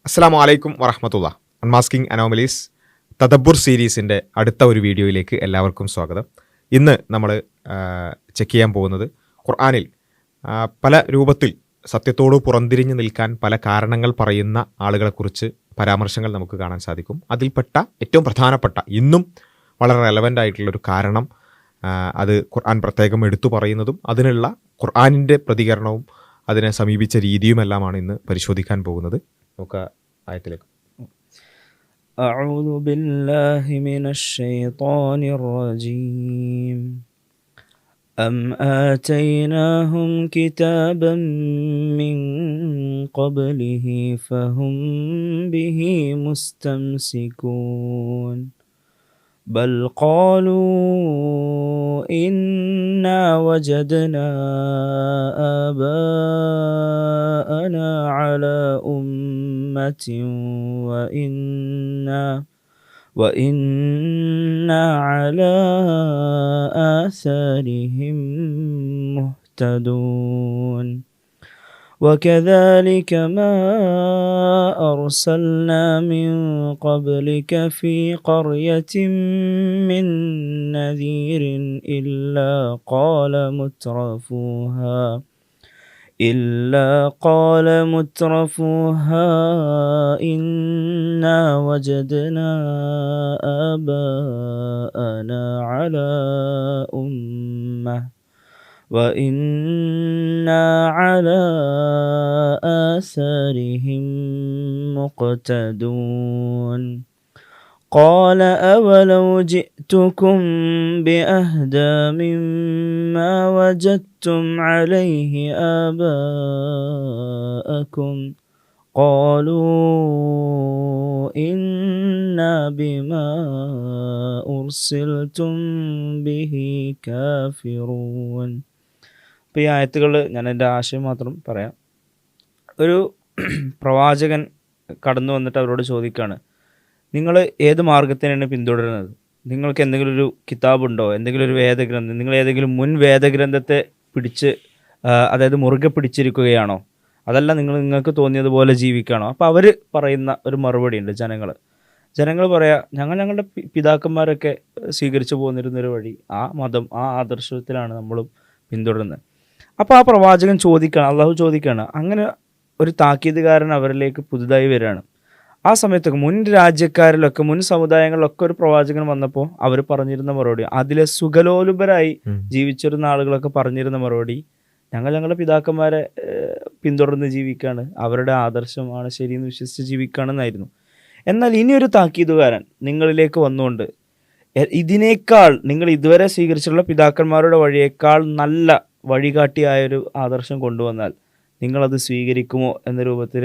അസ്സലാമു അലൈക്കും വറഹ്മത്തുള്ളാ. Unmasking anomalies തദബ്ബുർ സീരീസിൻ്റെ അടുത്ത ഒരു വീഡിയോയിലേക്ക് എല്ലാവർക്കും സ്വാഗതം. ഇന്ന് നമ്മൾ ചെക്ക് ചെയ്യാൻ പോകുന്നത് ഖുർആനിൽ പല രൂപത്തിൽ സത്യത്തോട് പുറംതിരിഞ്ഞു നിൽക്കാൻ പല കാരണങ്ങൾ പറയുന്ന ആളുകളെക്കുറിച്ച് പരാമർശങ്ങൾ നമുക്ക് കാണാൻ സാധിക്കും. അതിൽപ്പെട്ട ഏറ്റവും പ്രധാനപ്പെട്ട ഇന്നും വളരെ റെലവൻ്റ് ആയിട്ടുള്ളൊരു കാരണം അത് ഖുർആൻ പ്രത്യേകം എടുത്തു പറയുന്നതും അതിനുള്ള ഖുർആനിൻ്റെ പ്രതികരണവും അതിനെ സമീപിച്ച രീതിയുമെല്ലാമാണ് ഇന്ന് പരിശോധിക്കാൻ പോകുന്നത്. നമുക്ക് ആയത്തിലേക്ക്. أعوذ بالله من الشيطان الرجيم أم آتيناهم كتابا من قبله فهم به مستمسكون بل قالوا إنا وجدنا آباءنا على أمة وإنا على آثارهم مهتدون وكذلك ما أرسلنا من قبلك في قرية من نذير إلا قال مترفوها إنا وجدنا آباءنا على أمة وإنا على آثارهم مقتدون قال أولو جئتكم بأهدى مما وجدتم عليه آباءكم قالوا إنا بما أرسلتم به كافرون. ഇപ്പോൾ ഈ ആയത്തുകൾ ഞാൻ എൻ്റെ ആശയം മാത്രം പറയാം. ഒരു പ്രവാചകൻ കടന്നു വന്നിട്ട് അവരോട് ചോദിക്കുകയാണ്, നിങ്ങൾ ഏത് മാർഗത്തിനാണ് പിന്തുടരുന്നത്? നിങ്ങൾക്ക് എന്തെങ്കിലും ഒരു കിതാബുണ്ടോ, എന്തെങ്കിലും ഒരു വേദഗ്രന്ഥം, നിങ്ങൾ ഏതെങ്കിലും മുൻ വേദഗ്രന്ഥത്തെ പിടിച്ച് അതായത് മുറുകെ പിടിച്ചിരിക്കുകയാണോ, അതല്ല നിങ്ങൾക്ക് തോന്നിയതുപോലെ ജീവിക്കുകയാണോ? അപ്പോൾ അവർ പറയുന്ന ഒരു മറുപടി ഉണ്ട്. ജനങ്ങൾ പറയാ, ഞങ്ങളുടെ പിതാക്കന്മാരൊക്കെ സ്വീകരിച്ചു പോന്നിരുന്നൊരു വഴി, ആ മതം, ആ ആദർശത്തിലാണ് നമ്മളും പിന്തുടരുന്നത്. അപ്പോൾ ആ പ്രവാചകൻ ചോദിക്കുകയാണ്, അള്ളാഹു ചോദിക്കുകയാണ്, അങ്ങനെ ഒരു താക്കീതുകാരൻ അവരിലേക്ക് പുതുതായി വരികയാണ്. ആ സമയത്തൊക്കെ മുൻ രാജ്യക്കാരിലൊക്കെ മുൻ സമുദായങ്ങളിലൊക്കെ ഒരു പ്രവാചകൻ വന്നപ്പോൾ അവർ പറഞ്ഞിരുന്ന മറുപടി, അതിലെ സുഖലോലുപരായി ജീവിച്ചിരുന്ന ആളുകളൊക്കെ പറഞ്ഞിരുന്ന മറുപടി, ഞങ്ങളുടെ പിതാക്കന്മാരെ പിന്തുടർന്ന് ജീവിക്കുകയാണ്, അവരുടെ ആദർശമാണ് ശരിയെന്ന് വിശ്വസിച്ച് ജീവിക്കുകയാണെന്നായിരുന്നു. എന്നാൽ ഇനിയൊരു താക്കീതുകാരൻ നിങ്ങളിലേക്ക് വന്നുകൊണ്ട് ഇതിനേക്കാൾ നിങ്ങൾ ഇതുവരെ സ്വീകരിച്ചിട്ടുള്ള പിതാക്കന്മാരുടെ വഴിയേക്കാൾ നല്ല വഴികാട്ടിയായൊരു ആദർശം കൊണ്ടുവന്നാൽ നിങ്ങളത് സ്വീകരിക്കുമോ എന്ന രൂപത്തിൽ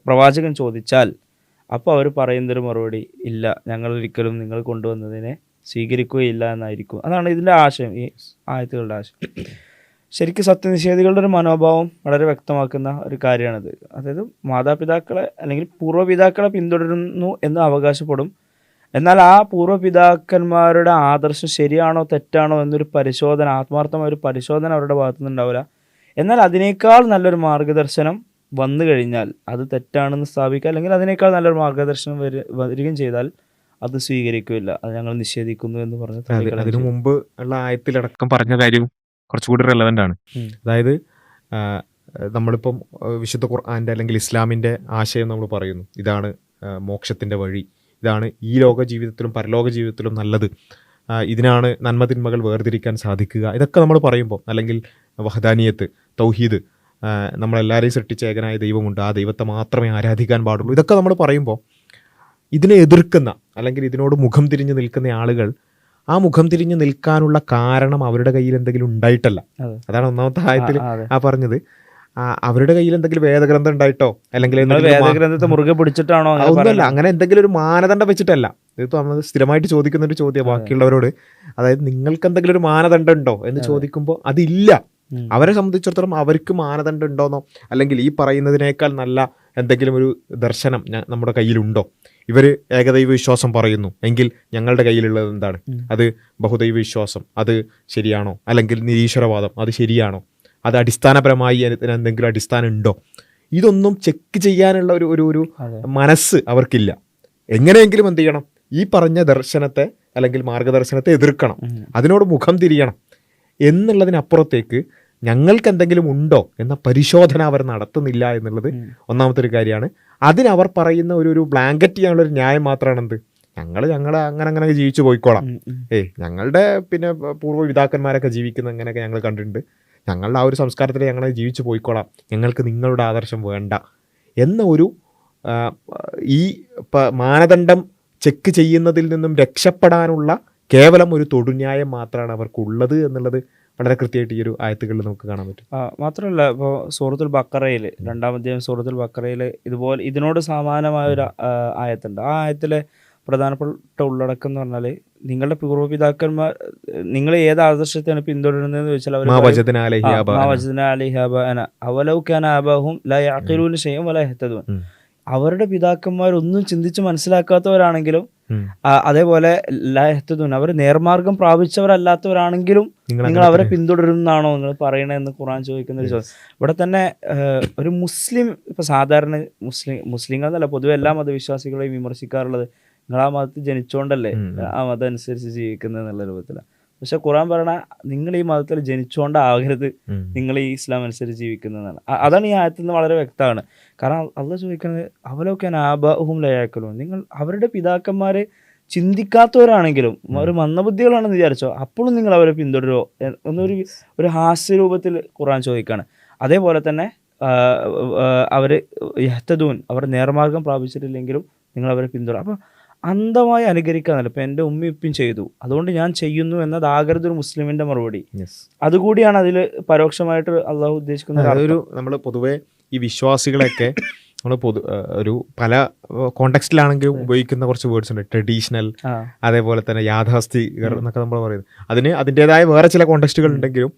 പ്രവാചകൻ ചോദിച്ചാൽ അപ്പോൾ അവർ പറയുന്നൊരു മറുപടി, ഇല്ല, ഞങ്ങളൊരിക്കലും നിങ്ങൾ കൊണ്ടുവന്നതിനെ സ്വീകരിക്കുകയില്ല എന്നായിരിക്കും. അതാണ് ഇതിൻ്റെ ആശയം, ഈ ആയത്തുകളുടെ ആശയം. ശരിക്കും സത്യനിഷേധികളുടെ ഒരു മനോഭാവം വളരെ വ്യക്തമാക്കുന്ന ഒരു കാര്യമാണിത്. അതായത് മാതാപിതാക്കളെ അല്ലെങ്കിൽ പൂർവ്വപിതാക്കളെ പിന്തുടരുന്നു എന്ന് അവകാശപ്പെടും, എന്നാൽ ആ പൂർവ്വപിതാക്കന്മാരുടെ ആദർശം ശരിയാണോ തെറ്റാണോ എന്നൊരു പരിശോധന, ആത്മാർത്ഥമായ ഒരു പരിശോധന അവരുടെ ഭാഗത്തുനിന്നുണ്ടാവില്ല. എന്നാൽ അതിനേക്കാൾ നല്ലൊരു മാർഗദർശനം വന്നു കഴിഞ്ഞാൽ അത് തെറ്റാണെന്ന് സ്ഥാപിക്കുക, അല്ലെങ്കിൽ അതിനേക്കാൾ നല്ലൊരു മാർഗദർശനം വരികയും ചെയ്താൽ അത് സ്വീകരിക്കില്ല, അത് ഞങ്ങൾ നിഷേധിക്കുന്നു എന്ന് പറഞ്ഞു. അതിനു മുമ്പ് ഉള്ള ആയത്തിലടക്കം പറഞ്ഞ കാര്യം കുറച്ചുകൂടി റെലവൻ്റ് ആണ്. അതായത് നമ്മളിപ്പം വിശുദ്ധ ഖുർആൻ്റെ അല്ലെങ്കിൽ ഇസ്ലാമിൻ്റെ ആശയം നമ്മൾ പറയുന്നു, ഇതാണ് മോക്ഷത്തിൻ്റെ വഴി, ഇതാണ് ഈ ലോക ജീവിതത്തിലും പരലോക ജീവിതത്തിലും നല്ലത്, ഇതിനാണ് നന്മതിന്മകൾ വേർതിരിക്കാൻ സാധിക്കുക. ഇതൊക്കെ നമ്മൾ പറയുമ്പോൾ, അല്ലെങ്കിൽ വഹദാനിയത്ത്, തൗഹീദ്, നമ്മളെല്ലാവരെയും സൃഷ്ടിച്ച ഏകനായ ദൈവമുണ്ട്, ആ ദൈവത്തെ മാത്രമേ ആരാധിക്കാൻ പാടുള്ളൂ, ഇതൊക്കെ നമ്മൾ പറയുമ്പോൾ ഇതിനെ എതിർക്കുന്ന അല്ലെങ്കിൽ ഇതിനോട് മുഖം തിരിഞ്ഞ് നിൽക്കുന്ന ആളുകൾ ആ മുഖം തിരിഞ്ഞ് നിൽക്കാനുള്ള കാരണം അവരുടെ കയ്യിൽ എന്തെങ്കിലും ഉണ്ടായിട്ടല്ല. അതാണ് ഒന്നാമത്തെ ആയത്തിൽ ആ പറഞ്ഞത്, അവരുടെ കയ്യിൽ എന്തെങ്കിലും വേദഗ്രന്ഥം ഉണ്ടായിട്ടോ അല്ലെങ്കിൽ വേദഗ്രന്ഥത്തെ മുറുകെ പിടിച്ചിട്ടാണോ ഒന്നുമല്ല, അങ്ങനെ എന്തെങ്കിലും ഒരു മാനദണ്ഡം വെച്ചിട്ടല്ല. ഇതിപ്പോൾ നമ്മൾ സ്ഥിരമായിട്ട് ചോദിക്കുന്ന ഒരു ചോദ്യം ബാക്കിയുള്ളവരോട്, അതായത് നിങ്ങൾക്ക് എന്തെങ്കിലും ഒരു മാനദണ്ഡം ഉണ്ടോ എന്ന് ചോദിക്കുമ്പോൾ അതില്ല. അവരെ സംബന്ധിച്ചിടത്തോളം അവർക്ക് മാനദണ്ഡം ഉണ്ടോന്നോ അല്ലെങ്കിൽ ഈ പറയുന്നതിനേക്കാൾ നല്ല എന്തെങ്കിലും ഒരു ദർശനം നമ്മുടെ കയ്യിലുണ്ടോ? ഇവർ ഏകദൈവ വിശ്വാസം പറയുന്നു എങ്കിൽ ഞങ്ങളുടെ കയ്യിലുള്ളത് എന്താണ്? അത് ബഹുദൈവ വിശ്വാസം, അത് ശരിയാണോ? അല്ലെങ്കിൽ നിരീശ്വരവാദം, അത് ശരിയാണോ? അത് അടിസ്ഥാനപരമായി എന്തെങ്കിലും അടിസ്ഥാനം ഉണ്ടോ? ഇതൊന്നും ചെക്ക് ചെയ്യാനുള്ള ഒരു ഒരു ഒരു അതെ. മനസ്സ് അവർക്കില്ല. എങ്ങനെയെങ്കിലും എന്ത് ചെയ്യണം, ഈ പറഞ്ഞ ദർശനത്തെ അല്ലെങ്കിൽ മാർഗദർശനത്തെ എതിർക്കണം, അതിനോട് മുഖം തിരിയണം എന്നുള്ളതിനപ്പുറത്തേക്ക് ഞങ്ങൾക്ക് എന്തെങ്കിലും ഉണ്ടോ എന്ന പരിശോധന അവർ നടത്തുന്നില്ല എന്നുള്ളത് ഒന്നാമത്തെ ഒരു കാര്യമാണ്. അതിനവർ പറയുന്ന ഒരു ബ്ലാങ്കറ്റ് ചെയ്യാനുള്ള ഒരു ന്യായം മാത്രമാണ് എന്ത്, ഞങ്ങൾ അങ്ങനെ ജീവിച്ചു പോയിക്കോളാം, ഞങ്ങളുടെ പിന്നെ പൂർവ്വ പിതാക്കന്മാരൊക്കെ ജീവിക്കുന്ന അങ്ങനെയൊക്കെ ഞങ്ങൾ കണ്ടിട്ടുണ്ട്, ഞങ്ങളുടെ ആ ഒരു സംസ്കാരത്തിൽ ഞങ്ങൾ ജീവിച്ചു പോയിക്കോളാം, ഞങ്ങൾക്ക് നിങ്ങളുടെ ആദർശം വേണ്ട എന്ന ഒരു ഈ മാനദണ്ഡം ചെക്ക് ചെയ്യുന്നതിൽ നിന്നും രക്ഷപ്പെടാനുള്ള കേവലം ഒരു തൊടുന്യായം മാത്രമാണ് അവർക്കുള്ളത് എന്നുള്ളത് വളരെ കൃത്യമായിട്ട് ഈ ഒരു ആയത്തുകളിൽ നമുക്ക് കാണാൻ പറ്റും. മാത്രമല്ല, ഇപ്പോൾ സൂറത്തുൽ ബക്കറയിൽ 2-ാം അധ്യായം സൂറത്തുൽ ബക്കറയിൽ ഇതുപോലെ ഇതിനോട് സമാനമായ ഒരു ആയത്തുണ്ട്. ആ ആയത്തിലെ പ്രധാനപ്പെട്ട ഉള്ളടക്കം എന്ന് പറഞ്ഞാൽ, നിങ്ങളുടെ പൂർവ്വപിതാക്കന്മാർ നിങ്ങൾ ഏത് ആദർശത്തെയാണ് പിന്തുടരുന്നതെന്ന് ചോദിച്ചാൽ അവർ അവരുടെ പിതാക്കന്മാരൊന്നും ചിന്തിച്ച് മനസ്സിലാക്കാത്തവരാണെങ്കിലും അതേപോലെ ലഹ്തദൂൻ അവർ നേർമാർഗം പ്രാപിച്ചവരല്ലാത്തവരാണെങ്കിലും നിങ്ങൾ അവരെ പിന്തുടരുന്നതാണോ നിങ്ങൾ പറയണമെന്ന് ഖുർആൻ ചോദിക്കുന്ന ഒരു ചോദ്യം. ഇവിടെ തന്നെ ഒരു മുസ്ലിം, ഇപ്പൊ സാധാരണ മുസ്ലിങ്ങൾ എന്നല്ല പൊതുവെ എല്ലാ മതവിശ്വാസികളെയും വിമർശിക്കാറുള്ളത് നിങ്ങൾ ആ മതത്തിൽ ജനിച്ചോണ്ടല്ലേ ആ മതം അനുസരിച്ച് ജീവിക്കുന്നത് എന്നുള്ള രൂപത്തിലാണ്. പക്ഷെ ഖുർആൻ പറയണ നിങ്ങൾ ഈ മതത്തിൽ ജനിച്ചോണ്ടാകരുത് നിങ്ങൾ ഈ ഇസ്ലാം അനുസരിച്ച് ജീവിക്കുന്നതാണ്. അതാണ് ഈ ആയത്തിൽ നിന്ന് വളരെ വ്യക്തമാണ്. കാരണം അള്ളാഹ് ചോദിക്കുന്നത് അവലൊക്കെ ആബാഹും ലയാക്കലും, നിങ്ങൾ അവരുടെ പിതാക്കന്മാരെ ചിന്തിക്കാത്തവരാണെങ്കിലും ഒരു മന്ദബുദ്ധികളാണെന്ന് വിചാരിച്ചോ അപ്പോഴും നിങ്ങൾ അവരെ പിന്തുടരുമോ എന്നൊരു ഹാസ്യരൂപത്തിൽ ഖുർആൻ ചോദിക്കുകയാണ്. അതേപോലെ തന്നെ അവർ യഹ്തദൂൻ അവർ നേർമാർഗം പ്രാപിച്ചിട്ടില്ലെങ്കിലും നിങ്ങൾ അവരെ പിന്തുടരും. അപ്പോൾ അന്ധമായി അനുകരിക്കാന്നല്ല, ഇപ്പം എൻ്റെ ഉമ്മയും ചെയ്തു അതുകൊണ്ട് ഞാൻ ചെയ്യുന്നു എന്നതാകരുത് ഒരു മുസ്ലിമിൻ്റെ മറുപടി. അതുകൂടിയാണ് അതിൽ പരോക്ഷമായിട്ട് അള്ളാഹു ഉദ്ദേശിക്കുന്നത്. അതൊരു നമ്മൾ പൊതുവെ ഈ വിശ്വാസികളെയൊക്കെ നമ്മൾ ഒരു പല കോണ്ടെക്സ്റ്റിലാണെങ്കിലും ഉപയോഗിക്കുന്ന കുറച്ച് വേർഡ്സ് ഉണ്ട്. ട്രഡീഷണൽ, അതേപോലെ തന്നെ യാഥാസ്ഥികർ എന്നൊക്കെ നമ്മൾ പറയുന്നത്. അതിന് അതിൻ്റെതായ വേറെ ചില കോണ്ടെക്സ്റ്റുകൾ ഉണ്ടെങ്കിലും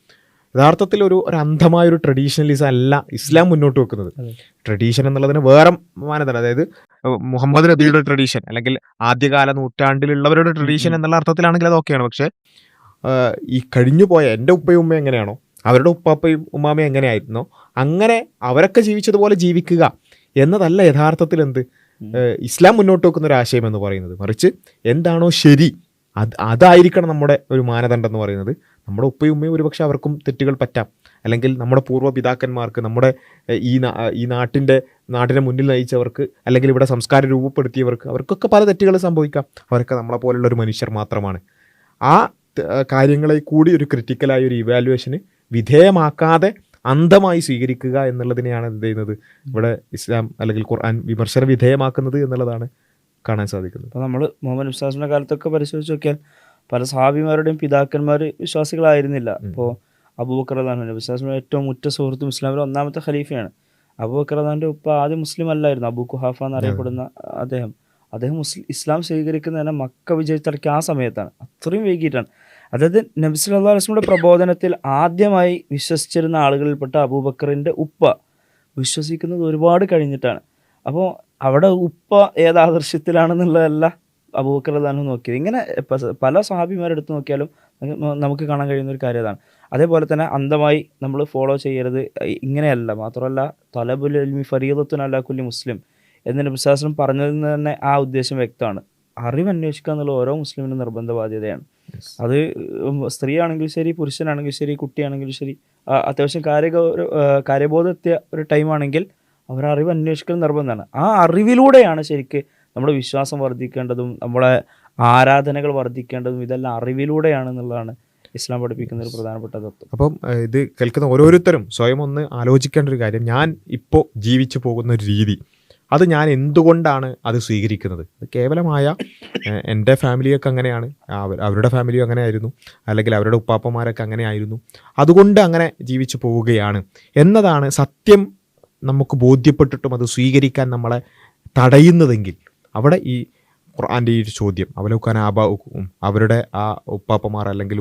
യഥാർത്ഥത്തിൽ ഒരു അന്ധമായൊരു ട്രഡീഷണലിസം അല്ല ഇസ്ലാം മുന്നോട്ട് വെക്കുന്നത്. ട്രഡീഷൻ എന്നുള്ളതിന് വേറെ മാനദണ്ഡം, അതായത് മുഹമ്മദ് നബിയുടെ ട്രഡീഷൻ അല്ലെങ്കിൽ ആദ്യകാല നൂറ്റാണ്ടിലുള്ളവരുടെ ട്രഡീഷൻ എന്നുള്ള അർത്ഥത്തിലാണെങ്കിൽ അതൊക്കെയാണ്. പക്ഷെ ഈ കഴിഞ്ഞു പോയ എൻ്റെ ഉപ്പയും ഉമ്മയും എങ്ങനെയാണോ അവരുടെ ഉപ്പാപ്പയും ഉമ്മാമയും എങ്ങനെയായിരുന്നോ അങ്ങനെ അവരൊക്കെ ജീവിച്ചതുപോലെ ജീവിക്കുക എന്നതല്ല യഥാർത്ഥത്തിൽ ഇസ്ലാം മുന്നോട്ട് വെക്കുന്ന ഒരു ആശയം എന്ന് പറയുന്നത്. മറിച്ച് എന്താണോ ശരി അതായിരിക്കണം നമ്മുടെ ഒരു മാനദണ്ഡം എന്ന് പറയുന്നത്. നമ്മുടെ ഉപ്പയും ഉമ്മയും ഒരുപക്ഷെ അവർക്കും തെറ്റുകൾ പറ്റാം, അല്ലെങ്കിൽ നമ്മുടെ പൂർവ്വ പിതാക്കന്മാർക്ക്, നമ്മുടെ ഈ നാട്ടിനെ മുന്നിൽ നയിച്ചവർക്ക്, അല്ലെങ്കിൽ ഇവിടെ സംസ്കാരം രൂപപ്പെടുത്തിയവർക്ക്, അവർക്കൊക്കെ പല തെറ്റുകൾ സംഭവിക്കാം. അവരൊക്കെ നമ്മളെ പോലുള്ള ഒരു മനുഷ്യർ മാത്രമാണ്. ആ കാര്യങ്ങളെ കൂടി ഒരു ക്രിട്ടിക്കലായ ഒരു ഇവാലുവേഷന് വിധേയമാക്കാതെ അന്ധമായി സ്വീകരിക്കുക എന്നുള്ളതിനെയാണ് എന്ത് ചെയ്യുന്നത് ഇവിടെ ഇസ്ലാം അല്ലെങ്കിൽ ഖുർആൻ വിമർശന വിധേയമാക്കുന്നത് എന്നുള്ളതാണ് കാണാൻ സാധിക്കുന്നത്. അപ്പോൾ നമ്മൾ മുഹമ്മദ് നബി കാലത്തൊക്കെ പരിശോധിച്ച് നോക്കിയാൽ പല സഹാബിമാരുടെയും പിതാക്കന്മാർ വിശ്വാസികളായിരുന്നില്ല. ഇപ്പോൾ അബൂബക്കർ റളിയല്ലാഹു അൻഹു നബി ഏറ്റവും ഉറ്റ സുഹൃത്തും ഇസ്ലാമിലെ ഒന്നാമത്തെ ഖലീഫയാണ്. അബൂബക്കർ റളിയല്ലാഹുവിൻ്റെ ഉപ്പ ആദ്യം മുസ്ലിം അല്ലായിരുന്നു. അബൂ ഖുഹാഫ എന്നറിയപ്പെടുന്ന അദ്ദേഹം ഇസ്ലാം സ്വീകരിക്കുന്നത് തന്നെ മക്ക വിജയിച്ചിറക്കിയ ആ സമയത്താണ്, അത്രയും വൈകിട്ടാണ്. അതായത് നബി സല്ലല്ലാഹു അലൈഹി വസല്ലമയുടെ പ്രബോധനത്തിൽ ആദ്യമായി വിശ്വസിച്ചിരുന്ന ആളുകളിൽപ്പെട്ട അബൂബക്കറിൻ്റെ ഉപ്പ വിശ്വസിക്കുന്നത് ഒരുപാട് കഴിഞ്ഞിട്ടാണ്. അപ്പോൾ അവിടെ ഉപ്പ ഏത് ആദർശത്തിലാണെന്നുള്ളതല്ല അബൂബക്കർ റളിയല്ലാഹു അൻഹു നോക്കിയത്. ഇങ്ങനെ പല സഹാബിമാരെടുത്ത് നോക്കിയാലും നമുക്ക് കാണാൻ കഴിയുന്ന ഒരു കാര്യം അതാണ്. അതേപോലെ തന്നെ അന്ധമായി നമ്മൾ ഫോളോ ചെയ്യരുത് ഇങ്ങനെയല്ല. മാത്രമല്ല തലബുൽ ഇൽമി ഫരീദത്തുൻ അലാ കുല്ലി മുസ്ലിം എന്ന് നബി സല്ലല്ലാഹു അലൈഹി വസല്ലം പറഞ്ഞതിൽ നിന്ന് തന്നെ ആ ഉദ്ദേശം വ്യക്തമാണ്. അറിവ് അന്വേഷിക്കുക എന്നുള്ള ഓരോ മുസ്ലിമിനും നിർബന്ധ ബാധ്യതയാണ്. അത് സ്ത്രീ ആണെങ്കിലും ശരി, പുരുഷനാണെങ്കിലും ശരി, കുട്ടിയാണെങ്കിലും ശരി, അത്യാവശ്യം കാര്യബോധത്തിയ ഒരു ടൈമാണെങ്കിൽ അവർ അറിവ് അന്വേഷിക്കൽ നിർബന്ധമാണ്. ആ അറിവിലൂടെയാണ് ശരിക്ക് നമ്മുടെ വിശ്വാസം വർദ്ധിക്കേണ്ടതും നമ്മുടെ ആരാധനകൾ വർദ്ധിക്കേണ്ടതും ഇതെല്ലാം അറിവിലൂടെയാണെന്നുള്ളതാണ് ഇസ്ലാം പഠിപ്പിക്കുന്ന ഒരു പ്രധാനപ്പെട്ട തത്വം. അപ്പം ഇത് കേൾക്കുന്ന ഓരോരുത്തരും സ്വയം ഒന്ന് ആലോചിക്കേണ്ട ഒരു കാര്യം, ഞാൻ ഇപ്പോൾ ജീവിച്ചു പോകുന്ന ഒരു രീതി അത് ഞാൻ എന്തുകൊണ്ടാണ് അത് സ്വീകരിക്കുന്നത്? കേവലമായ എൻ്റെ ഫാമിലിയൊക്കെ അങ്ങനെയാണ്, അവരുടെ ഫാമിലിയും അങ്ങനെ ആയിരുന്നു, അല്ലെങ്കിൽ അവരുടെ ഉപ്പാപ്പന്മാരൊക്കെ അങ്ങനെ ആയിരുന്നു, അതുകൊണ്ട് അങ്ങനെ ജീവിച്ചു പോവുകയാണ് എന്നതാണ് സത്യം നമുക്ക് ബോധ്യപ്പെട്ടിട്ടും അത് സ്വീകരിക്കാൻ നമ്മളെ തടയുന്നതെങ്കിൽ അവിടെ ഈ ഖുർആൻ്റെ ഈ ചോദ്യം അവലോകന ആബാഉക്കും, അവരുടെ ആ ഉപ്പാപ്പമാർ അല്ലെങ്കിൽ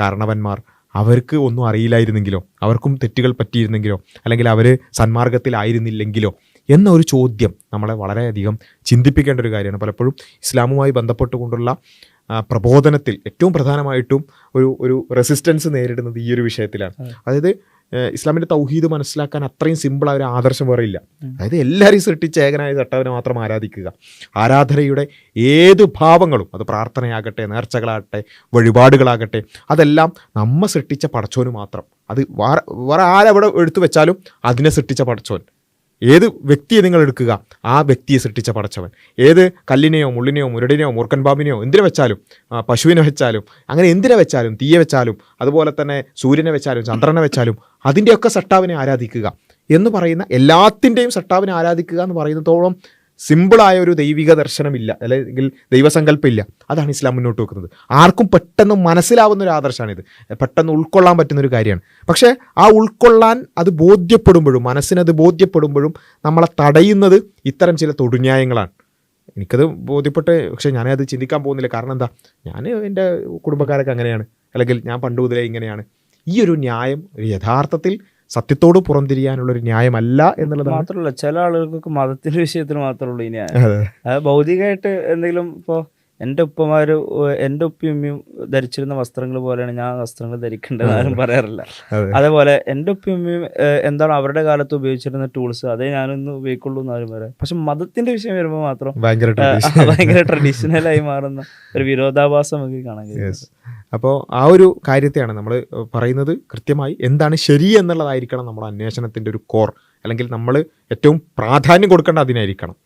കാരണവന്മാർ അവർക്ക് ഒന്നും അറിയില്ലായിരുന്നെങ്കിലോ, അവർക്കും തെറ്റുകൾ പറ്റിയിരുന്നെങ്കിലോ, അല്ലെങ്കിൽ അവർ സന്മാർഗത്തിലായിരുന്നില്ലെങ്കിലോ എന്ന ഒരു ചോദ്യം നമ്മളെ വളരെയധികം ചിന്തിപ്പിക്കേണ്ട ഒരു കാര്യമാണ്. പലപ്പോഴും ഇസ്ലാമുമായി ബന്ധപ്പെട്ടുകൊണ്ടുള്ള പ്രബോധനത്തിൽ ഏറ്റവും പ്രധാനമായിട്ടും ഒരു റെസിസ്റ്റൻസ് നേരിടുന്നത് ഈ ഒരു വിഷയത്തിലാണ്. അതായത് ഇസ്ലാമിൻ്റെ തൗഹീദ് മനസ്സിലാക്കാൻ അത്രയും സിമ്പിളായ ഒരു ആദർശം വേറെ ഇല്ല. അതായത് എല്ലാവരെയും സൃഷ്ടിച്ച ഏകനായ സട്ടവനെ മാത്രം ആരാധിക്കുക. ആരാധനയുടെ ഏത് ഭാവങ്ങളും, അത് പ്രാർത്ഥനയാകട്ടെ, നേർച്ചകളാകട്ടെ, വഴിപാടുകളാകട്ടെ, അതെല്ലാം നമ്മ സൃഷ്ടിച്ച പടച്ചോന് മാത്രം. അത് വേറെ ആരെവിടെ എടുത്തു വെച്ചാലും അതിനെ സൃഷ്ടിച്ച പടച്ചോൻ. ഏത് വ്യക്തിയെ നിങ്ങൾ എടുക്കുക, ആ വ്യക്തിയെ സൃഷ്ടിച്ച പടച്ചവൻ. ഏത് കല്ലിനെയോ മുള്ളിനെയോ മുരടിനെയോ മൂർഖൻ പാമ്പിനെയോ എന്തിനെ വെച്ചാലും, പശുവിനെ വെച്ചാലും, അങ്ങനെ എന്തിനെ വെച്ചാലും, തീയെ വെച്ചാലും, അതുപോലെ തന്നെ സൂര്യനെ വെച്ചാലും ചന്ദ്രനെ വെച്ചാലും അതിൻ്റെയൊക്കെ സട്ടാവിനെ ആരാധിക്കുക എന്ന് പറയുന്ന, എല്ലാത്തിൻ്റെയും സട്ടാവിനെ ആരാധിക്കുക എന്ന് പറയുന്നതോളം സിമ്പിളായ ഒരു ദൈവിക ദർശനമില്ല, അല്ലെങ്കിൽ ദൈവസങ്കല്പമില്ല. അതാണ് ഇസ്ലാം മുന്നോട്ട് വെക്കുന്നത്. ആർക്കും പെട്ടെന്ന് മനസ്സിലാവുന്ന ഒരു ആദർശമാണിത്, പെട്ടെന്ന് ഉൾക്കൊള്ളാൻ പറ്റുന്നൊരു കാര്യമാണ്. പക്ഷേ ആ ഉൾക്കൊള്ളാൻ അത് ബോധ്യപ്പെടുമ്പോഴും, മനസ്സിനത് ബോധ്യപ്പെടുമ്പോഴും നമ്മളെ തടയുന്നത് ഇത്തരം ചില തൊടുന്യായങ്ങളാണ്. എനിക്കത് ബോധ്യപ്പെട്ട്, പക്ഷേ ഞാനത് ചിന്തിക്കാൻ പോകുന്നില്ല. കാരണം എന്താ, ഞാൻ എൻ്റെ കുടുംബക്കാരൊക്കെ അങ്ങനെയാണ്, അല്ലെങ്കിൽ ഞാൻ പണ്ട് മുതലേ ഇങ്ങനെയാണ്. ഈ ഒരു ന്യായം യഥാർത്ഥത്തിൽ സത്യത്തോട് പുറംതിരിയാനുള്ളൊരു ന്യായമല്ല എന്നുള്ളതാണ്. മാത്രമല്ല, ചില ആളുകൾക്ക് മതത്തിന്റെ വിഷയത്തിൽ മാത്രമേ ഉള്ളൂ ഈ ന്യായം. അത് ഭൗതികമായിട്ട് എന്തെങ്കിലും, ഇപ്പോൾ എൻ്റെ ഉപ്പമാര്, എൻ്റെ ഉപ്പയും ഉമ്മയും ധരിച്ചിരുന്ന വസ്ത്രങ്ങൾ പോലെയാണ് ഞാൻ വസ്ത്രങ്ങൾ ധരിക്കേണ്ടത് ആരും പറയാറില്ല. അതേപോലെ എൻ്റെ ഉപ്പയും ഉമ്മയും എന്താണ് അവരുടെ കാലത്ത് ഉപയോഗിച്ചിരുന്ന ടൂൾസ്, അതേ ഞാനൊന്ന് ഉപയോഗിക്കുള്ളൂ എന്ന് ആരും പറയാം. പക്ഷെ മതത്തിന്റെ വിഷയം വരുമ്പോൾ മാത്രം ഭയങ്കര ട്രഡീഷണലായി മാറുന്ന ഒരു വിരോധാഭാസം നമുക്ക് കാണാൻ കഴിയും. അപ്പോൾ ആ ഒരു കാര്യത്തെയാണ് നമ്മൾ പറയുന്നത്. കൃത്യമായി എന്താണ് ശരി എന്നുള്ളതായിരിക്കണം നമ്മുടെ അന്വേഷണത്തിൻ്റെ ഒരു കോർ, അല്ലെങ്കിൽ നമ്മൾ ഏറ്റവും പ്രാധാന്യം കൊടുക്കേണ്ട അതിനായിരിക്കണം.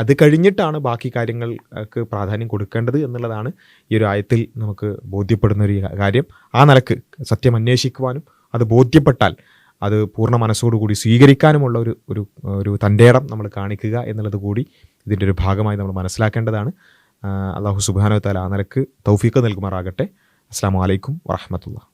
അത് കഴിഞ്ഞിട്ടാണ് ബാക്കി കാര്യങ്ങൾക്ക് പ്രാധാന്യം കൊടുക്കേണ്ടത് എന്നുള്ളതാണ് ഈ ഒരു ആയത്തിൽ നമുക്ക് ബോധ്യപ്പെടുന്ന ഒരു കാര്യം. ആ നിലക്ക് സത്യം അന്വേഷിക്കുവാനും അത് ബോധ്യപ്പെട്ടാൽ അത് പൂർണ്ണ മനസ്സോടുകൂടി സ്വീകരിക്കാനുമുള്ള ഒരു തൻ്റെയിടം നമ്മൾ കാണിക്കുക എന്നുള്ളത് കൂടി ഇതിൻ്റെ ഒരു ഭാഗമായി നമ്മൾ മനസ്സിലാക്കേണ്ടതാണ്. അല്ലാഹു സുബ്ഹാനഹു വ തആല ആ നിലക്ക് തൗഫീഖ് നൽകുമാറാകട്ടെ. അസ്സലാമു അലൈക്കും വറഹ്മത്തുള്ളാഹി.